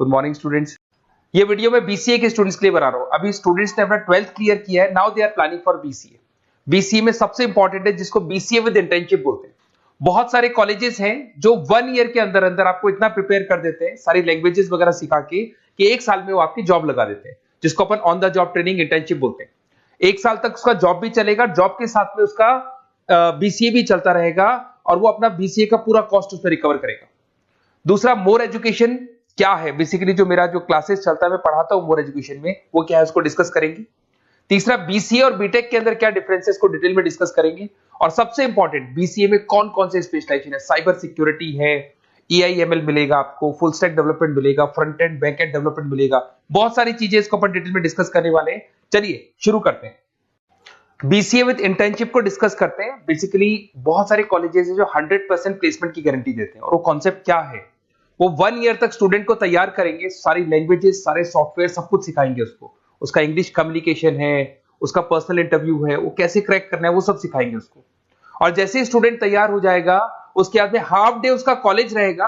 Good morning students. ये video मैं BCA के स्टूडेंट्स के लिए बना रहा हूं। अभी स्टूडेंट्स ने अपना 12th क्लियर किया है, now they are planning for BCA. BCA में सबसे इंपॉर्टेंट है जिसको बीसीए विद इंटर्नशिप बोलते हैं। बहुत सारे कॉलेजेस हैं जो 1 ईयर के अंदर अंदर आपको इतना प्रिपेयर कर देते हैं, सारी लैंग्वेजेस वगैरह सिखा के कि 1 साल में वो आपकी जॉब लगा देते हैं, जिसको अपन on the job training internship बोलते हैं। 1 साल तक उसका जॉब भी चलेगा, जॉब के साथ में उसका बीसीए भी चलता रहेगा और वो अपना बीसीए का पूरा कॉस्ट उसमें रिकवर करेगा। दूसरा, मोर एजुकेशन क्या है, बेसिकली जो मेरा जो क्लासेस चलता है मैं पढ़ाता हूं मोर एजुकेशन में, वो क्या है उसको डिस्कस करेंगे। तीसरा, बीसीए और बीटेक के अंदर क्या डिफरेंसेस को डिटेल में डिस्कस करेंगे। और सबसे इंपॉर्टेंट, बीसीए में कौन कौन से स्पेशलाइजेशन है, साइबर सिक्योरिटी है, एआईएमएल मिलेगा आपको, फुल स्टैक डेवलपमेंट मिलेगा, front end back and development मिलेगा, बहुत सारी चीजें इसको अपन डिटेल में डिस्कस करने वाले हैं। चलिए शुरू करते हैं। बीसीए विद इंटर्नशिप को डिस्कस करते हैं। बेसिकली बहुत सारे कॉलेजेस हैं जो 100% प्लेसमेंट की गारंटी देते हैं, और वो कॉन्सेप्ट क्या है, वो 1 ईयर तक स्टूडेंट को तैयार करेंगे, सारी लैंग्वेजेस, सारे सॉफ्टवेयर, सब कुछ सिखाएंगे उसको। उसका इंग्लिश कम्युनिकेशन है, उसका पर्सनल इंटरव्यू है, वो कैसे क्रैक करना है, वो सब सिखाएंगे उसको। और जैसे ही स्टूडेंट तैयार हो जाएगा, उसके बाद में हाफ डे उसका कॉलेज रहेगा,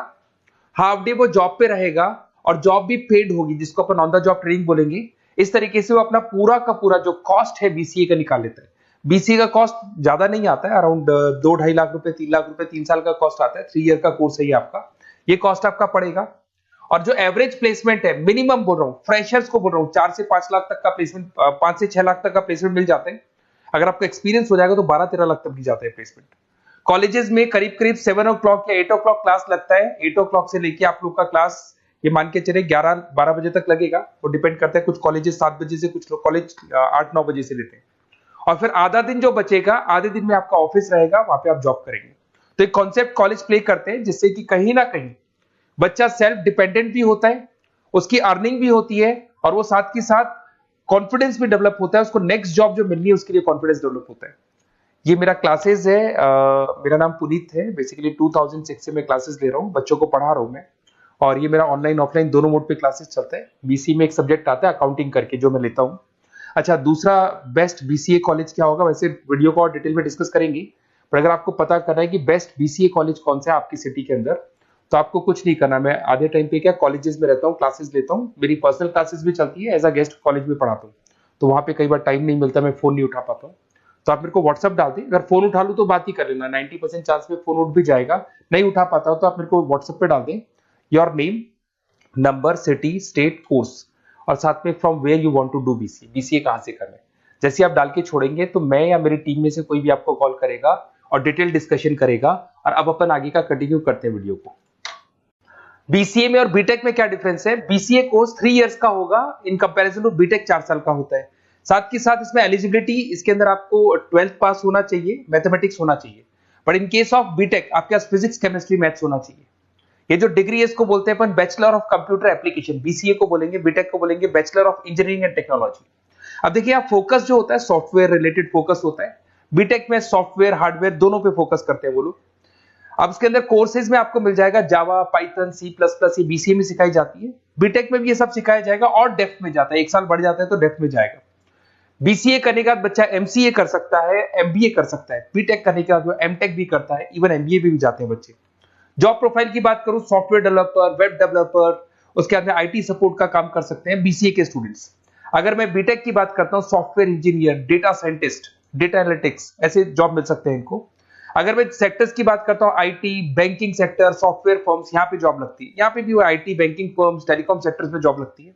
हाफ डे वो जॉब पे रहेगा, और जॉब भी पेड होगी, जिसको अपन ऑन द जॉब ट्रेनिंग बोलेंगे। इस तरीके से वो अपना पूरा का पूरा जो कॉस्ट है बीसीए का निकाल लेता है। बीसीए का कॉस्ट ज्यादा नहीं आता है, अराउंड 2-2.5 लाख रुपए, 3 लाख रुपए 3 साल का कॉस्ट आता है। 3 ईयर का कोर्स है ये आपका, ये कॉस्ट आपका पड़ेगा। और जो एवरेज प्लेसमेंट है, मिनिमम बोल रहा हूँ, फ्रेशर्स को बोल रहा हूँ, 4 से 5 लाख तक का प्लेसमेंट, 5 से 6 लाख तक का प्लेसमेंट मिल जाते हैं। अगर आपका एक्सपीरियंस हो जाएगा तो 12-13 लाख तक भी जाते हैं प्लेसमेंट। कॉलेजेस में करीब करीब 7 o'clock या 8 o'clock क्लास लगता है। 8 o'clock से लेके आप लोग का क्लास ये मान के चले 11-12 बजे तक लगेगा। वो डिपेंड करता है, कुछ कॉलेजेस 7 बजे से, कुछ कॉलेज 8-9 बजे से लेते हैं। और फिर आधा दिन जो बचेगा, आधे दिन में आपका ऑफिस रहेगा, वहां पे आप जॉब करेंगे। तो एक कॉन्सेप्ट कॉलेज प्ले करते हैं, जिससे कि कहीं ना कहीं बच्चा सेल्फ डिपेंडेंट भी होता है, उसकी अर्निंग भी होती है, और वो साथ के साथ कॉन्फिडेंस भी डेवलप होता है। उसको नेक्स्ट जॉब जो मिलनी है उसके लिए कॉन्फिडेंस डेवलप होता है। ये मेरा क्लासेस है, मेरा नाम पुनीत है। बेसिकली 2006 से मैं क्लासेस ले रहा हूँ, बच्चों को पढ़ा रहा हूँ मैं। और ये मेरा ऑनलाइन ऑफलाइन दोनों मोड पे क्लासेस चलता है। बीसी में एक सब्जेक्ट आता है अकाउंटिंग करके, जो मैं लेता हूँ। अच्छा, दूसरा, बेस्ट बीसीए कॉलेज क्या होगा, वैसे वीडियो को और डिटेल में डिस्कस करेंगे, पर अगर आपको पता करना है कि बेस्ट बीसीए कॉलेज कौन सा है आपकी सिटी के अंदर, तो आपको कुछ नहीं करना। मैं आधे टाइम पे क्या कॉलेजेस में रहता हूँ, क्लासेस लेता हूँ, मेरी पर्सनल क्लासेस भी चलती है, एज अ गेस्ट कॉलेज में पढ़ाता हूँ। तो वहां पे कई बार टाइम नहीं मिलता, मैं फोन नहीं उठा पाता हूँ, तो आप मेरे को व्हाट्सअप डाल दें। अगर फोन उठा लूँ तो बात ही कर लेना, 90% चांस में फोन उठ भी जाएगा। नहीं उठा पाता हो तो आप मेरे को व्हाट्सएप पे डाल दें, your name, number, city, state, course, और साथ में from where you want to do BCA, BCA कहां से करना है। जैसे आप डाल के छोड़ेंगे तो मैं या मेरी टीम में से कोई भी आपको कॉल करेगा और डिटेल डिस्कशन करेगा। और अब अपन आगे का कंटिन्यू करते हैं वीडियो को। बीसीए में और बीटेक में क्या डिफरेंस है। बीसीए कोर्स 3 इयर्स का होगा, इन कंपैरिजन टू बीटेक 4 साल का होता है। साथ के साथ इसमें एलिजिबिलिटी, इसके अंदर आपको 12th पास होना चाहिए, मैथमेटिक्स होना चाहिए। But in case of BTech आपके पास फिजिक्स, केमिस्ट्री, मैथ्स होना चाहिए। ये जो डिग्री है इसको बोलते हैं अपन bachelor of computer application. BCA को बोलेंगे, बीटेक को बोलेंगे bachelor of engineering and technology. अब देखिए, आप फोकस जो होता है सॉफ्टवेयर रिलेटेड फोकस होता है। बीटेक में सॉफ्टवेयर, हार्डवेयर दोनों पे फोकस करते हैं वो लोग। अब इसके अंदर कोर्सेज में आपको मिल जाएगा जावा, पाइथन, सी प्लस प्लस, ये बीसीए में सिखाई जाती है। बीटेक में भी ये सब सिखाया जाएगा, और डेप्थ में जाता है, 1 साल बढ़ जाता है तो डेप्थ में जाएगा। बीसीए करने के बाद बच्चा एमसीए कर सकता है, एमबीए कर सकता है। बीटेक करने के बाद वो एमटेक भी करता है, इवन एमबीए भी जाते हैं बच्चे। जॉब प्रोफाइल की बात करूं, सॉफ्टवेयर डेवलपर, वेब डेवलपर, उसके बाद में आईटी सपोर्ट का काम कर सकते हैं बीसीए के स्टूडेंट्स। अगर मैं बीटेक की बात करता हूं, software engineer, data scientist, data analytics, ऐसे जॉब मिल सकते हैं इनको। अगर मैं सेक्टर्स की बात करता हूं, IT, banking sector, software firms, यहाँ पे जॉब लगती है। यहाँ पे भी वो IT, banking firms, telecom sectors में जॉब लगती है।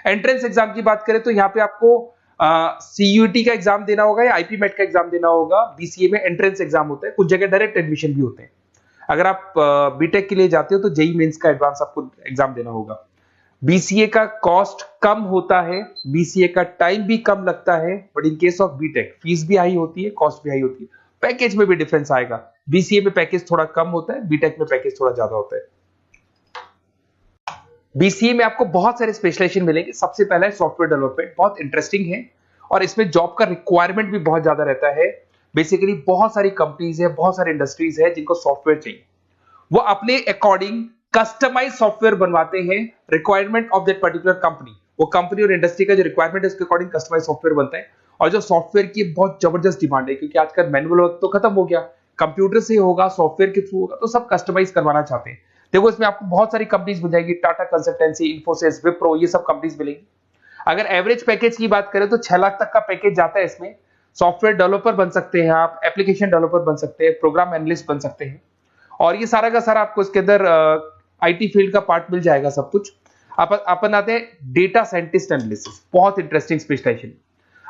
एंट्रेंस एग्जाम की बात करें तो यहाँ पे आपको सीयूटी का एग्जाम देना होगा या आईपी मेट का एग्जाम देना होगा। बीसीए में एंट्रेंस एग्जाम होता है, कुछ जगह डायरेक्ट एडमिशन भी होते हैं। अगर आप बीटेक के लिए जाते हो तो जेई मेंस का एडवांस आपको एग्जाम देना होगा। बीसीए का कॉस्ट कम होता है, बीसीए का टाइम भी कम लगता है, but in case of BTech fees भी हाई होती है, कॉस्ट भी हाई होती है, पैकेज में भी डिफरेंस आएगा। बीसीए में पैकेज थोड़ा कम होता है, बीटेक में पैकेज थोड़ा ज्यादा होता है। बीसीए में आपको बहुत सारे स्पेशलाइजेशन मिलेंगे। सबसे पहला है सॉफ्टवेयर डेवलपमेंट, बहुत इंटरेस्टिंग है, और इसमें जॉब का रिक्वायरमेंट भी बहुत ज्यादा रहता है। बेसिकली बहुत सारी कंपनीज है, बहुत सारी इंडस्ट्रीज है जिनको सॉफ्टवेयर चाहिए, वो अपने अकॉर्डिंग कस्टमाइज सॉफ्टवेयर बनवाते हैं, requirement of that particular company. वो कंपनी और इंडस्ट्री का जो रिक्वायरमेंट है उसके अकॉर्डिंग कस्टमाइज सॉफ्टवेयर बनता है। और जो सॉफ्टवेयर की बहुत जबरदस्त डिमांड है, क्योंकि आजकल मैनुअल वर्क तो खत्म हो गया, कंप्यूटर से होगा, सॉफ्टवेयर के थ्रू होगा, तो सब कस्टमाइज करवाना चाहते हैं। देखो इसमें आपको बहुत सारी कंपनीज मिल जाएगी, टाटा कंसल्टेंसी, इन्फोसिस, विप्रो, ये सब कंपनीज मिलेंगी। अगर एवरेज पैकेज की बात करें तो 6 लाख तक का पैकेज जाता है इसमें। सॉफ्टवेयर डेवलपर बन सकते हैं आप, एप्लीकेशन डेवलपर बन सकते हैं, प्रोग्राम एनालिस्ट बन सकते हैं, और ये सारा का सारा आपको इसके अंदर आईटी फील्ड का पार्ट मिल जाएगा सब कुछ। अपन आते हैं डेटा साइंटिस्ट एनालिसिस, बहुत इंटरेस्टिंग स्पेशलाइजेशन।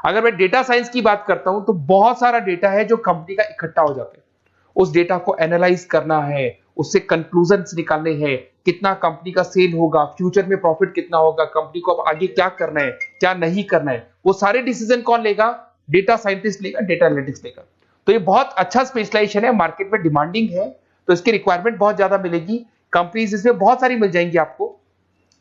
अगर मैं डेटा साइंस की बात करता हूं तो बहुत सारा डेटा है जो कंपनी का इकट्ठा हो जाता है, उस डेटा को एनालाइज करना है, उससे कंक्लूजन्स निकालने हैं, कितना कंपनी का सेल होगा, फ्यूचर में प्रॉफिट कितना होगा, कंपनी को अब आगे क्या करना है, क्या नहीं करना है, वो सारे डिसीजन कौन लेगा? डेटा साइंटिस्ट लेगा, डेटा एनालिटिक्स लेगा। तो ये बहुत अच्छा स्पेशलाइजेशन है, मार्केट में डिमांडिंग है, तो इसकी रिक्वायरमेंट बहुत ज्यादा मिलेगी। कंपनीज इसमें बहुत सारी मिल जाएंगी आपको।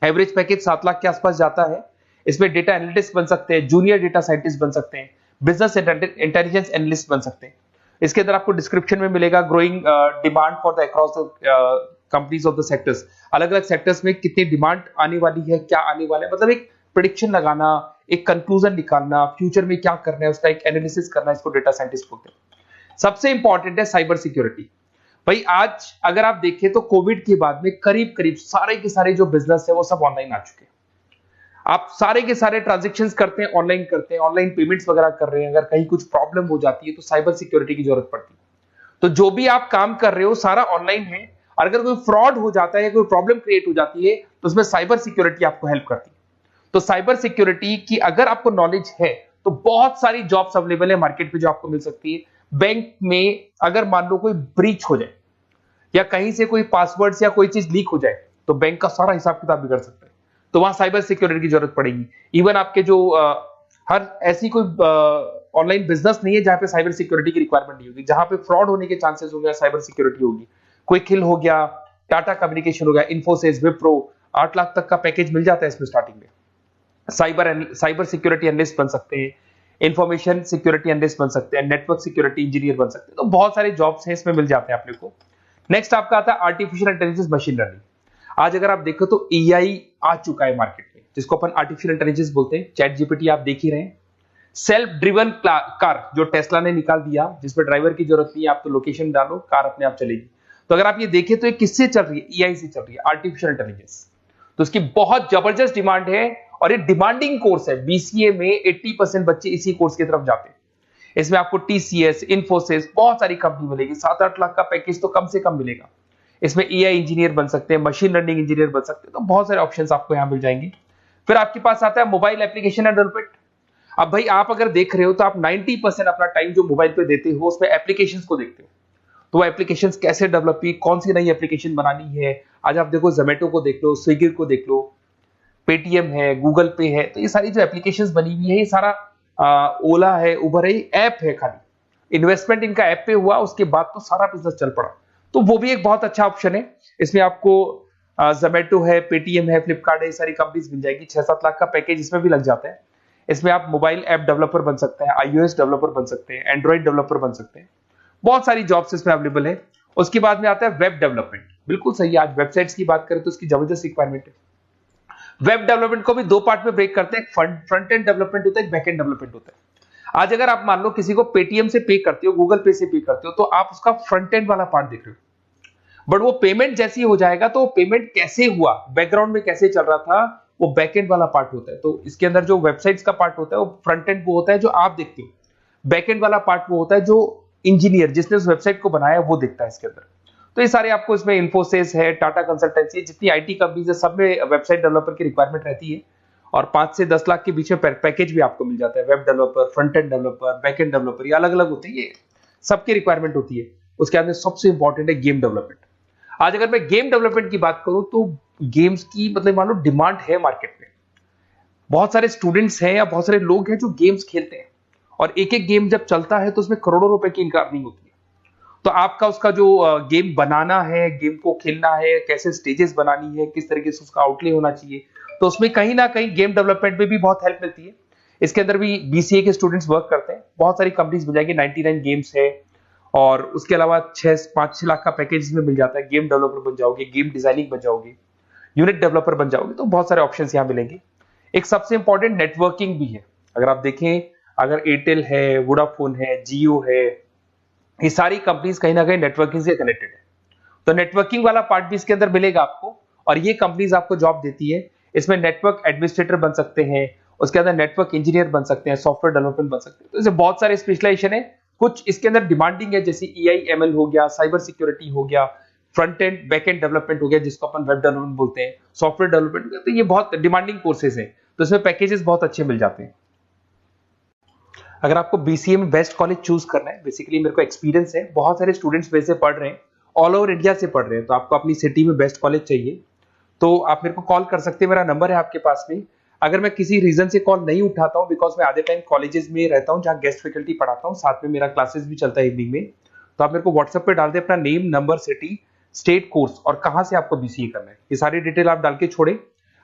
एवरेज पैकेज 7 लाख के आसपास जाता है। इसमें डेटा एनालिटिक्स बन सकते हैं, जूनियर डेटा साइंटिस्ट बन सकते हैं, बिजनेस इंटेलिजेंस एनालिस्ट बन सकते हैं। इसके अंदर आपको डिस्क्रिप्शन में मिलेगा growing demand for the across the companies of the sectors. अलग अलग सेक्टर्स में कितनी डिमांड आने वाली है, क्या आने वाला है, मतलब एक प्रेडिक्शन लगाना, एक कंक्लूजन निकालना, फ्यूचर में क्या करना है उसका एक एनालिसिस करना, इसको डेटा साइंटिस्ट बोलते हैं। सबसे इंपॉर्टेंट है साइबर सिक्योरिटी। भाई आज अगर आप देखें तो कोविड के बाद में करीब करीब सारे के सारे जो बिजनेस है वो सब ऑनलाइन आ चुके हैं। आप सारे के सारे ट्रांजैक्शंस करते हैं, ऑनलाइन करते हैं, ऑनलाइन पेमेंट्स वगैरह कर रहे हैं। अगर कहीं कुछ प्रॉब्लम हो जाती है तो साइबर सिक्योरिटी की जरूरत पड़ती है। तो जो भी आप काम कर रहे हो सारा ऑनलाइन है, और अगर कोई फ्रॉड हो जाता है, कोई प्रॉब्लम क्रिएट हो जाती है, तो उसमें साइबर सिक्योरिटी आपको हेल्प करती है। तो साइबर सिक्योरिटी की अगर आपको नॉलेज है तो बहुत सारी जॉब्स अवेलेबल है मार्केट में जो आपको मिल सकती है। बैंक में अगर मान लो कोई ब्रीच हो जाए या कहीं से कोई पासवर्ड या कोई चीज लीक हो जाए तो बैंक का सारा हिसाब किताब बिगड़ सकता है, तो वहां साइबर सिक्योरिटी की जरूरत पड़ेगी। इवन आपके जो हर ऐसी कोई ऑनलाइन बिजनेस नहीं है जहां पे साइबर सिक्योरिटी की रिक्वायरमेंट नहीं होगी। जहां पे फ्रॉड होने के चांसेस होंगे साइबर सिक्योरिटी होगी। क्विक हिल हो गया, टाटा कम्युनिकेशन हो गया, इन्फोसिस, विप्रो, 8 लाख तक का पैकेज मिल जाता है इसमें स्टार्टिंग में। साइबर सिक्योरिटी एनालिस्ट बन सकते हैं, इंफॉर्मेशन सिक्योरिटी एनालिस्ट बन सकते हैं, नेटवर्क सिक्योरिटी इंजीनियर बन सकते हैं। तो बहुत सारे जॉब्स हैं इसमें मिल जाते हैं अपने को। नेक्स्ट आपका आता है आर्टिफिशियल इंटेलिजेंस, मशीन लर्निंग। आज अगर आप देखो तो एआई आ चुका है मार्केट में, जिसको अपन आर्टिफिशियल इंटेलिजेंस बोलते हैं। चैट जीपीटी आप देख ही रहे हैं। सेल्फ ड्रिवन कार जो टेस्ला ने निकाल दिया, जिसमें ड्राइवर की जरूरत नहीं है, आप तो लोकेशन डालो, कार अपने आप चलेगी। तो अगर आप ये देखें तो ये किससे चल रही है? एआई से चल रही है, आर्टिफिशियल इंटेलिजेंस। तो इसकी बहुत जबरदस्त डिमांड है और ये डिमांडिंग कोर्स है। बीसीए में 80% बच्चे इसी कोर्स की तरफ जाते हैं। इसमें आपको टीसीएस, इन्फोसिस, बहुत सारी कंपनी मिलेगी। 7-8 लाख का पैकेज तो कम से कम मिलेगा। इसमें एआई इंजीनियर बन सकते हैं, मशीन लर्निंग इंजीनियर बन सकते हैं। तो बहुत सारे ऑप्शंस आपको यहां मिल जाएंगे। फिर आपके पास आता है मोबाइल एप्लीकेशन डेवलपमेंट। अब भाई आप अगर देख रहे हो तो आप 90% अपना टाइम जो मोबाइल पे देते हो उसमें एप्लीकेशंस को देखते हो। तो वो एप्लीकेशंस कैसे डेवलप की, कौन सी नई एप्लीकेशन बनानी है। आज आप देखो जोमेटो को देख लो, स्विगी को देख लो, पेटीएम है, गूगल पे है। तो ये सारी जो एप्लीकेशंस बनी हुई है, ये सारा ओला है, उबर है, ऐप है। खाली इन्वेस्टमेंट इनका ऐप पे हुआ, उसके बाद तो सारा बिजनेस चल पड़ा। तो वो भी एक बहुत अच्छा ऑप्शन है। इसमें आपको जोमेटो है, पेटीएम है, फ्लिपकार्ट है, ये सारी कंपनीज मिल जाएगी। 6-7 लाख का पैकेज इसमें भी लग जाता है। इसमें आप मोबाइल ऐप डेवलपर बन सकते हैं, आईओएस डेवलपर बन सकते हैं, एंड्रॉइड डेवलपर बन सकते हैं। बहुत सारी जॉब्स इसमें अवेलेबल है। उसके बाद में आता है वेब डेवलपमेंट। बिल्कुल सही है, आज वेबसाइट्स की बात करें तो उसकी जबरदस्त रिक्वायरमेंट है। वेब डेवलपमेंट को भी 2 पार्ट में ब्रेक करते हैं। फ्रंट एंड डेवलपमेंट होता है, एक बैक एंड डेवलपमेंट होता है। आज अगर आप मान लो किसी को पेटीएम से पे करते हो, गूगल पे से पे करते हो, तो आप उसका फ्रंट एंड वाला पार्ट देख रहे हो। बट वो पेमेंट जैसी हो जाएगा तो पेमेंट कैसे हुआ, बैकग्राउंड में कैसे चल रहा था, वो बैकएंड वाला पार्ट होता है। तो इसके अंदर जो वेबसाइट्स का पार्ट होता है वो फ्रंट एंड वो होता है जो आप देखते हो। बैकएंड वाला पार्ट वो होता है जो इंजीनियर जिसने उस वेबसाइट को बनाया वो देखता है इसके अंदर। तो ये सारे आपको इसमें इन्फोसिस है, टाटा कंसल्टेंसी, जितनी आईटी कंपनीज है, सब में वेबसाइट डेवलपर की रिक्वायरमेंट रहती है। और 5 से 10 लाख के बीच में पैकेज भी आपको मिल जाता है। Web developer, front end developer, back end developer, ये अलग अलग होते हैं, ये सबकी रिक्वायरमेंट होती है। उसके बाद में सबसे इंपॉर्टेंट है गेम डेवलपमेंट। आज अगर मैं गेम डेवलपमेंट की बात करूं तो गेम्स की मतलब मान लो डिमांड है मार्केट में। बहुत सारे स्टूडेंट्स हैं या बहुत सारे लोग हैं जो गेम्स खेलते हैं, और एक एक गेम जब चलता है तो उसमें करोड़ों रुपए की इनकम अर्निंग होती है। तो आपका उसका जो गेम बनाना है, गेम को खेलना है, कैसे स्टेजेस बनानी है, किस तरीके से उसका आउटले होना चाहिए, तो उसमें कहीं ना कहीं गेम डेवलपमेंट में भी बहुत हेल्प मिलती है। इसके अंदर भी बीसीए के स्टूडेंट्स वर्क करते हैं। बहुत सारी कंपनीज मिल जाएगी, 99 गेम्स है, और उसके अलावा 5-6 लाख का पैकेज में मिल जाता है। गेम डेवलपर बन जाओगे, गेम डिजाइनिंग बन जाओगे, यूनिट डेवलपर बन जाओगे। तो बहुत सारे ऑप्शंस यहाँ मिलेंगे। एक सबसे इंपॉर्टेंट नेटवर्किंग भी है। अगर आप देखें, अगर एयरटेल है, वोडाफोन है, जियो है, ये सारी कंपनीज कहीं ना कहीं नेटवर्किंग से कनेक्टेड है। तो नेटवर्किंग वाला पार्ट भी इसके अंदर मिलेगा आपको, और ये कंपनीज आपको जॉब देती है। इसमें नेटवर्क एडमिनिस्ट्रेटर बन सकते हैं, उसके अंदर नेटवर्क इंजीनियर बन सकते हैं, सॉफ्टवेयर डेवलपमेंट बन सकते हैं। तो इसे बहुत सारे स्पेशलाइजेशन है। कुछ इसके अंदर डिमांडिंग है, जैसे EI/ML हो गया, साइबर सिक्योरिटी हो गया, front end back and development हो गया जिसको अपन वेब डेवलपमेंट बोलते हैं, सॉफ्टवेयर डेवलपमेंट। तो ये बहुत डिमांडिंग कोर्सेज हैं, तो इसमें पैकेजेस बहुत अच्छे मिल जाते हैं। अगर आपको BCA में बेस्ट कॉलेज चूज करना है, बेसिकली मेरे को एक्सपीरियंस है, बहुत सारे स्टूडेंट्स वैसे पढ़ रहे हैं, ऑल ओवर इंडिया से पढ़ रहे हैं, तो आपको अपनी सिटी में बेस्ट कॉलेज चाहिए तो आप मेरे को कॉल कर सकते हैं, मेरा नंबर है आपके पास में। अगर मैं किसी रीजन से कॉल नहीं उठाता हूं, बिकॉज मैं आधे टाइम कॉलेजेस में रहता हूं जहां गेस्ट फैकल्टी पढ़ाता हूं, साथ में मेरा क्लासेस भी चलता है इवनिंग में, तो आप मेरे को व्हाट्सएप पे डाल दे अपना name, number, city, state, course और कहां से आपको BCA करना है, ये सारी डिटेल आप डाल के छोड़े।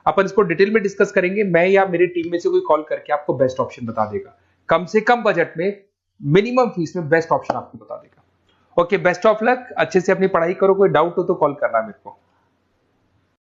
अपन इसको डिटेल में डिस्कस करेंगे, मैं या मेरी टीम में से कोई कॉल करके आपको बेस्ट ऑप्शन बता देगा, कम से कम बजट में, मिनिमम फीस में बेस्ट ऑप्शन आपको बता देगा। ओके, बेस्ट ऑफ लक, अच्छे से अपनी पढ़ाई करो, कोई डाउट हो तो कॉल करना मेरे को।